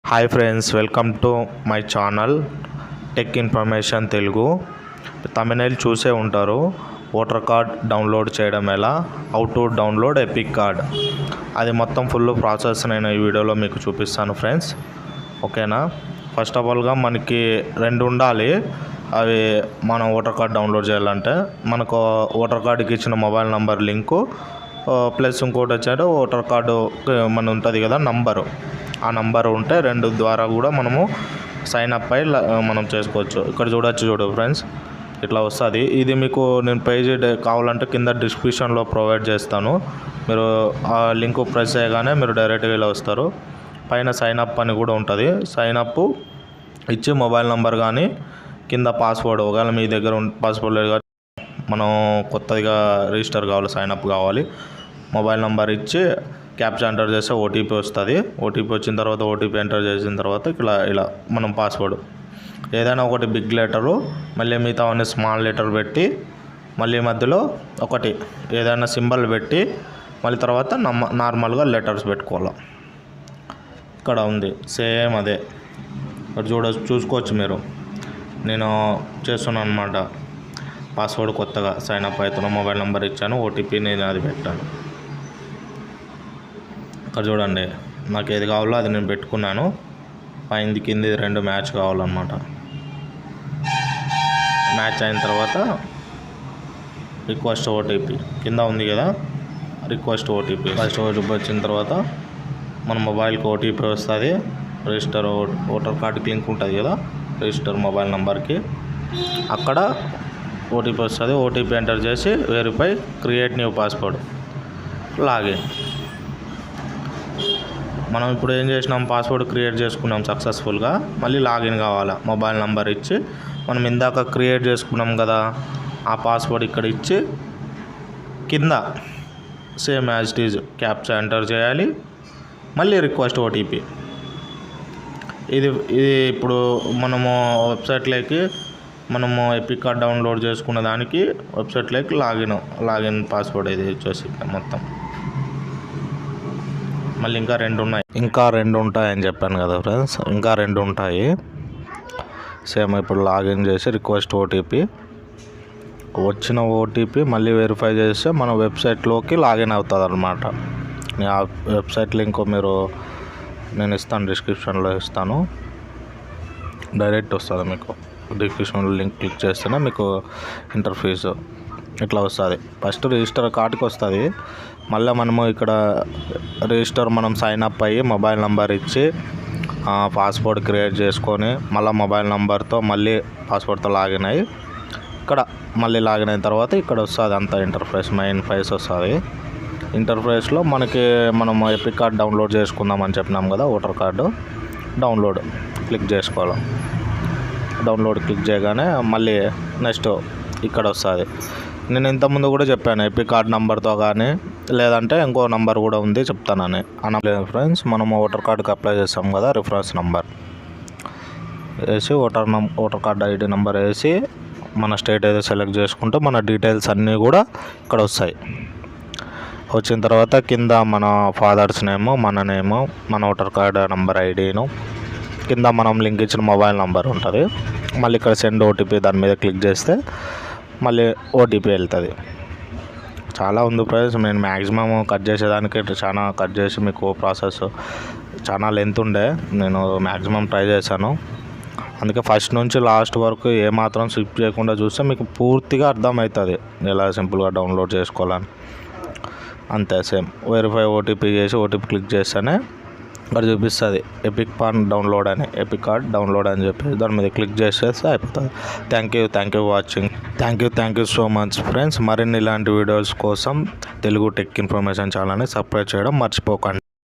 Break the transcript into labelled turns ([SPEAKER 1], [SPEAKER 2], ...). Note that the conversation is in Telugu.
[SPEAKER 1] Hi friends, welcome to my channel tech information Telugu. తమిళ చూసే ఉంటారు. ఓటర్ కార్డ్ డౌన్లోడ్ చేయడం ఎలా, how to download EPIC card, అది మొత్తం ఫుల్ ప్రాసెస్ నేను ఈ వీడియోలో మీకు చూపిస్తాను ఫ్రెండ్స్. ఓకేనా? ఫస్ట్ ఆఫ్ ఆల్గా మనకి రెండు ఉండాలి. అవి మనం ఓటర్ కార్డ్ డౌన్లోడ్ చేయాలంటే మనకు ఓటర్ కార్డుకి ఇచ్చిన మొబైల్ నంబర్ లింకు ప్లస్ ఇంకోటి వచ్చాడు ఓటర్ కార్డు మన ఉంటుంది కదా నంబరు. ఆ నంబర్ ఉంటే రెండు ద్వారా కూడా మనము సైన్ అప్ అయి మనం చేసుకోవచ్చు. ఇక్కడ చూడు ఫ్రెండ్స్, ఇట్లా వస్తుంది. ఇది మీకు నేను పేజ్ కావాలంటే కింద డిస్క్రిప్షన్లో ప్రొవైడ్ చేస్తాను. మీరు ఆ లింక్ ప్రెస్ చేయగానే మీరు డైరెక్ట్గా ఇలా వస్తారు. పైన సైన్ అప్ అని కూడా ఉంటుంది. సైన్ అప్ ఇచ్చి మొబైల్ నెంబర్ కానీ కింద పాస్వర్డ్, ఒకవేళ మీ దగ్గర పాస్వర్డ్ లేదు కానీ మనం కొత్తగా రిజిస్టర్ కావాలి, సైన్ అప్ కావాలి, మొబైల్ నెంబర్ ఇచ్చి క్యాప్చా ఎంటర్ చేస్తే ఓటీపీ వస్తుంది. ఓటీపీ వచ్చిన తర్వాత ఓటీపీ ఎంటర్ చేసిన తర్వాత ఇలా మనం పాస్వర్డ్ ఏదైనా ఒకటి బిగ్ లెటరు, మళ్ళీ మిగతా అన్ని స్మాల్ లెటర్ పెట్టి, మళ్ళీ మధ్యలో ఒకటి ఏదైనా సింబల్ పెట్టి, మళ్ళీ తర్వాత నార్మల్గా లెటర్స్ పెట్టుకోవాలి. ఇక్కడ ఉంది సేమ్ అదే. ఇక్కడ చూసుకోవచ్చు మీరు. నేను చేస్తున్నాను అనమాట. పాస్వర్డ్ కొత్తగా సైన్ అప్ అవుతున్నా, మొబైల్ నెంబర్ ఇచ్చాను, ఓటీపీ నేను అది పెట్టాను. ఇక్కడ చూడండి, నాకు ఏది కావాలో అది నేను పెట్టుకున్నాను. పైంది కింది రెండు మ్యాచ్ కావాలన్నమాట. మ్యాచ్ అయిన తర్వాత రిక్వెస్ట్ ఓటీపీ కింద ఉంది కదా, రిక్వెస్ట్ ఓటీపీ వచ్చిన తర్వాత మన మొబైల్కి ఓటీపీ వస్తుంది. రిజిస్టర్ ఓటర్ కార్డుకి లింక్ ఉంటుంది కదా, రిజిస్టర్ మొబైల్ నెంబర్కి, అక్కడ ఓటీపీ వస్తుంది. ఓటీపీ ఎంటర్ చేసి verify, create new password, login. మనం ఇప్పుడు ఏం చేసినాం, పాస్వర్డ్ క్రియేట్ చేసుకున్నాం సక్సెస్ఫుల్గా. మళ్ళీ లాగిన్ కావాలా, మొబైల్ నెంబర్ ఇచ్చి మనం ఇందాక క్రియేట్ చేసుకున్నాం కదా ఆ పాస్వర్డ్ ఇక్కడ ఇచ్చి కింద same as it is captcha enter చేయాలి. మళ్ళీ రిక్వెస్ట్ ఓటీపీ. ఇది ఇప్పుడు మనము వెబ్సైట్లోకి మనము ఎపిక్ కార్డ్ డౌన్లోడ్ చేసుకున్న దానికి వెబ్సైట్లోకి లాగిన్ పాస్వర్డ్ ఇది వచ్చేసి మొత్తం. మళ్ళీ ఇంకా రెండు ఉంటాయని చెప్పాను కదా ఫ్రెండ్స్, ఇంకా రెండు ఉంటాయి. సేమ్ ఇప్పుడు లాగిన్ చేసి రిక్వెస్ట్ ఓటీపీ, వచ్చిన ఓటీపీ మళ్ళీ వెరిఫై చేస్తే మన వెబ్సైట్లోకి లాగిన్ అవుతుంది అనమాట. ఆ వెబ్సైట్ లింక్ నేను ఇస్తాను, డిస్క్రిప్షన్లో ఇస్తాను. డైరెక్ట్ వస్తుంది మీకు. డిస్క్రిప్షన్లో లింక్ క్లిక్ చేస్తేనే మీకు ఇంటర్ఫేస్ ఇట్లా వస్తుంది. ఫస్ట్ రిజిస్టర్ కార్డుకి వస్తుంది. మళ్ళీ మనము ఇక్కడ రిజిస్టర్ మనం సైన్ అప్ అయ్యి మొబైల్ నెంబర్ ఇచ్చి పాస్వర్డ్ క్రియేట్ చేసుకొని మళ్ళీ మొబైల్ నెంబర్తో మళ్ళీ పాస్వర్డ్తో లాగిన్ అయ్యి ఇక్కడ మళ్ళీ లాగిన్ అయిన తర్వాత ఇక్కడ వస్తుంది అంత ఇంటర్ఫేస్, మెయిన్ ఫేస్ వస్తుంది. ఇంటర్ఫేస్లో మనం ఎపిక్ కార్డ్ డౌన్లోడ్ చేసుకుందామని చెప్పినాం కదా, ఓటర్ కార్డు డౌన్లోడ్ క్లిక్ చేసుకోవాలి. డౌన్లోడ్ క్లిక్ చేయగానే మళ్ళీ నెక్స్ట్ ఇక్కడ వస్తుంది. నేను ఇంతకుముందు కూడా చెప్పాను, ఎపిక్ కార్డ్ నెంబర్తో కానీ లేదంటే ఇంకో నెంబర్ కూడా ఉంది చెప్తానని. ఫ్రెండ్స్, మనం ఓటర్ కార్డుకి అప్లై చేస్తాం కదా, రిఫరెన్స్ నెంబర్ వేసి ఓటర్ కార్డ్ ఐడి నెంబర్ వేసి మన స్టేట్ ఏదో సెలెక్ట్ చేసుకుంటే మన డీటెయిల్స్ అన్నీ కూడా ఇక్కడ వస్తాయి. వచ్చిన తర్వాత కింద మన ఫాదర్స్ నేము, మన నేము, మన ఓటర్ కార్డ్ నెంబర్ ఐడీను, కింద మనం లింక్ ఇచ్చిన మొబైల్ నెంబర్ ఉంటుంది. మళ్ళీ ఇక్కడ సెండ్ ఓటీపీ దాని మీద క్లిక్ చేస్తే మళ్ళీ ఓటీపీ వెళ్తుంది. చాలా ఉంది ఫ్రెండ్స్. నేను మ్యాక్సిమం కట్ చేసేదానికి చాలా కట్ చేసి మీకు ప్రాసెస్ చాలా లెంత్ ఉండే, నేను మ్యాక్సిమం ట్రై చేశాను. అందుకే ఫస్ట్ నుంచి లాస్ట్ వరకు ఏమాత్రం స్కిప్ చేయకుండా చూస్తే మీకు పూర్తిగా అర్థమవుతుంది ఎలా సింపుల్గా డౌన్లోడ్ చేసుకోవాలని. అంతే, సేమ్ వెరిఫై ఓటీపీ చేసి ఓటీపీ క్లిక్ చేస్తేనే ఇక్కడ చూపిస్తుంది ఎపిక్ కార్డ్ డౌన్లోడ్ అని చెప్పి దాని మీద క్లిక్ చేసేస్తే అయిపోతుంది. Thank you watching. Thank you so much friends. మరిన్ని ఇలాంటి వీడియోస్ కోసం తెలుగు టెక్ ఇన్ఫర్మేషన్ ఛానల్ని సబ్స్క్రైబ్ చేయడం మర్చిపోకండి.